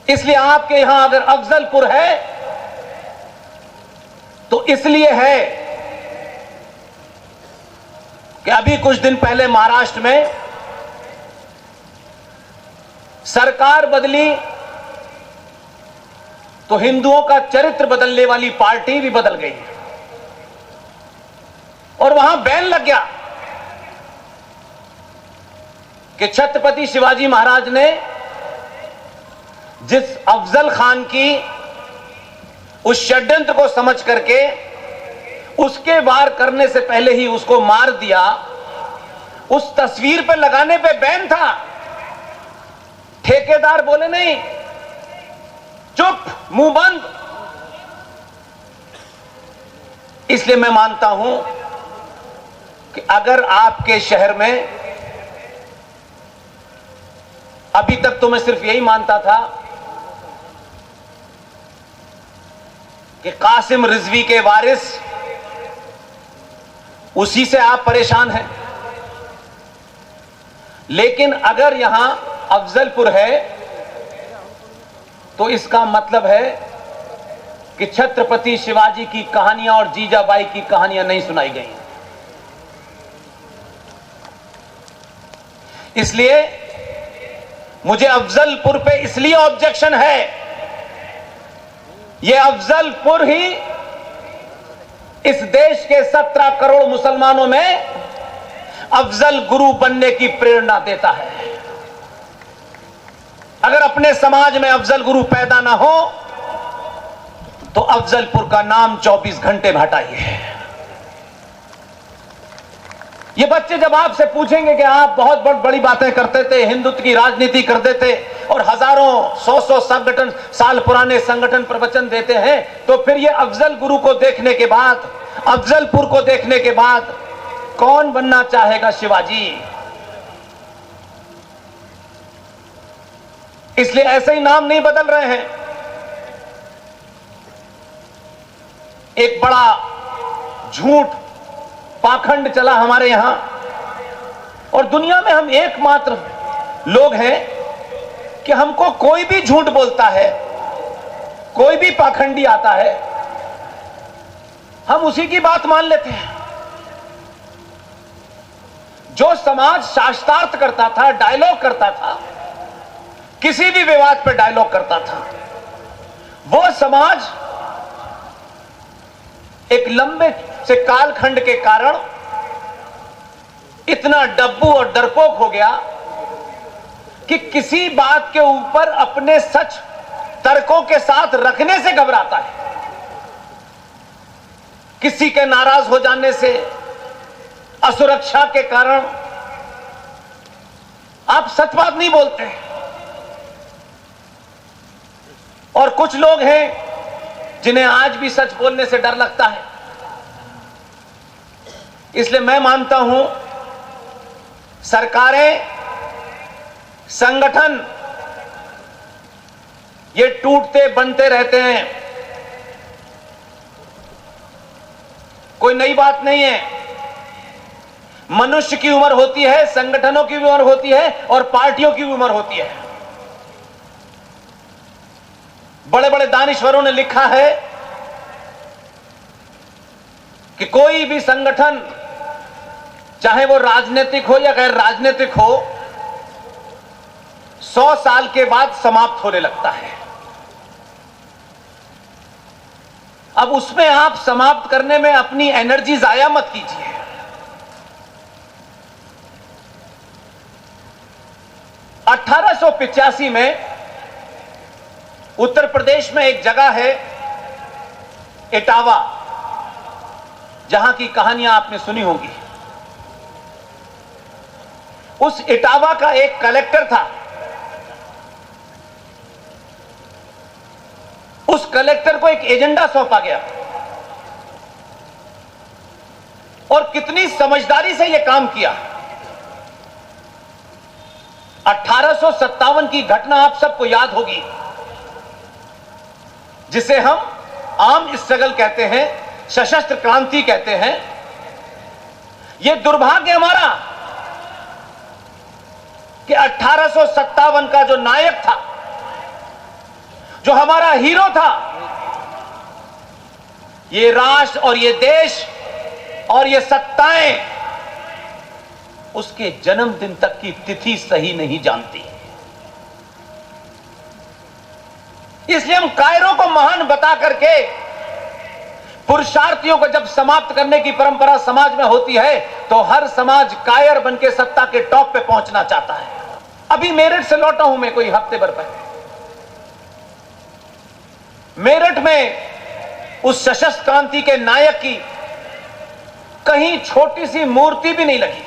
इसलिए आपके यहां अगर अफजलपुर है तो इसलिए है कि अभी कुछ दिन पहले महाराष्ट्र में सरकार बदली तो हिंदुओं का चरित्र बदलने वाली पार्टी भी बदल गई और वहां बैन लग गया कि छत्रपति शिवाजी महाराज ने जिस अफजल खान की उस षड्यंत्र को समझ करके उसके वार करने से पहले ही उसको मार दिया, उस तस्वीर पे लगाने पे बैन था। ठेकेदार बोले नहीं, चुप, मुंह बंद। इसलिए मैं मानता हूं कि अगर आपके शहर में, अभी तक तो मैं सिर्फ यही मानता था कि कासिम रिजवी के वारिस, उसी से आप परेशान हैं, लेकिन अगर यहां अफजलपुर है तो इसका मतलब है कि छत्रपति शिवाजी की कहानियां और जीजाबाई की कहानियां नहीं सुनाई गई। इसलिए मुझे अफजलपुर पे इसलिए ऑब्जेक्शन है, यह अफजलपुर ही इस देश के 17 करोड़ मुसलमानों में अफजल गुरु बनने की प्रेरणा देता है। अगर अपने समाज में अफजल गुरु पैदा ना हो तो अफजलपुर का नाम 24 घंटे में हटाइए। ये बच्चे जब आपसे पूछेंगे कि आप बहुत बड़ी बातें करते थे, हिंदुत्व की राजनीति करते थे और हजारों 100 संगठन, साल पुराने संगठन प्रवचन देते हैं, तो फिर ये अफजल गुरु को देखने के बाद, अफजलपुर को देखने के बाद कौन बनना चाहेगा शिवाजी? इसलिए ऐसे ही नाम नहीं बदल रहे हैं। एक बड़ा झूठ, पाखंड चला हमारे यहां, और दुनिया में हम एकमात्र लोग हैं कि हमको कोई भी झूठ बोलता है, कोई भी पाखंडी आता है, हम उसी की बात मान लेते हैं। जो समाज शास्त्रार्थ करता था, डायलॉग करता था, किसी भी विवाद पर डायलॉग करता था, वो समाज एक लंबे से कालखंड के कारण इतना डब्बू और डरपोक हो गया कि किसी बात के ऊपर अपने सच तर्कों के साथ रखने से घबराता है। किसी के नाराज हो जाने से, असुरक्षा के कारण आप सच बात नहीं बोलते। और कुछ लोग हैं जिन्हें आज भी सच बोलने से डर लगता है। इसलिए मैं मानता हूं सरकारें, संगठन ये टूटते बनते रहते हैं, कोई नई बात नहीं है। मनुष्य की उम्र होती है, संगठनों की भी उम्र होती है और पार्टियों की भी उम्र होती है। बड़े बड़े दानिश्वरों ने लिखा है कि कोई भी संगठन, चाहे वो राजनीतिक हो या गैर राजनीतिक हो, 100 साल के बाद समाप्त होने लगता है। अब उसमें आप समाप्त करने में अपनी एनर्जी जाया मत कीजिए। (1885) में उत्तर प्रदेश में एक जगह है इटावा, जहां की कहानियां आपने सुनी होंगी। उस इटावा का एक कलेक्टर था। उस कलेक्टर को एक एजेंडा सौंपा गया और कितनी समझदारी से यह काम किया। 1857 की घटना आप सबको याद होगी, जिसे हम आर्म्ड स्ट्रगल कहते हैं, सशस्त्र क्रांति कहते हैं। यह दुर्भाग्य हमारा कि 1857 का जो नायक था जो हमारा हीरो था, ये राष्ट्र और ये देश और ये सत्ताएं उसके जन्मदिन तक की तिथि सही नहीं जानती। इसलिए हम कायरों को महान बता करके पुरुषार्थियों को जब समाप्त करने की परंपरा समाज में होती है तो हर समाज कायर बनके सत्ता के टॉप पे पहुंचना चाहता है। अभी मेरठ से लौटा हूं मैं कोई हफ्ते भर पहले। मेरठ में उस सशस्त्र क्रांति के नायक की कहीं छोटी सी मूर्ति भी नहीं लगी।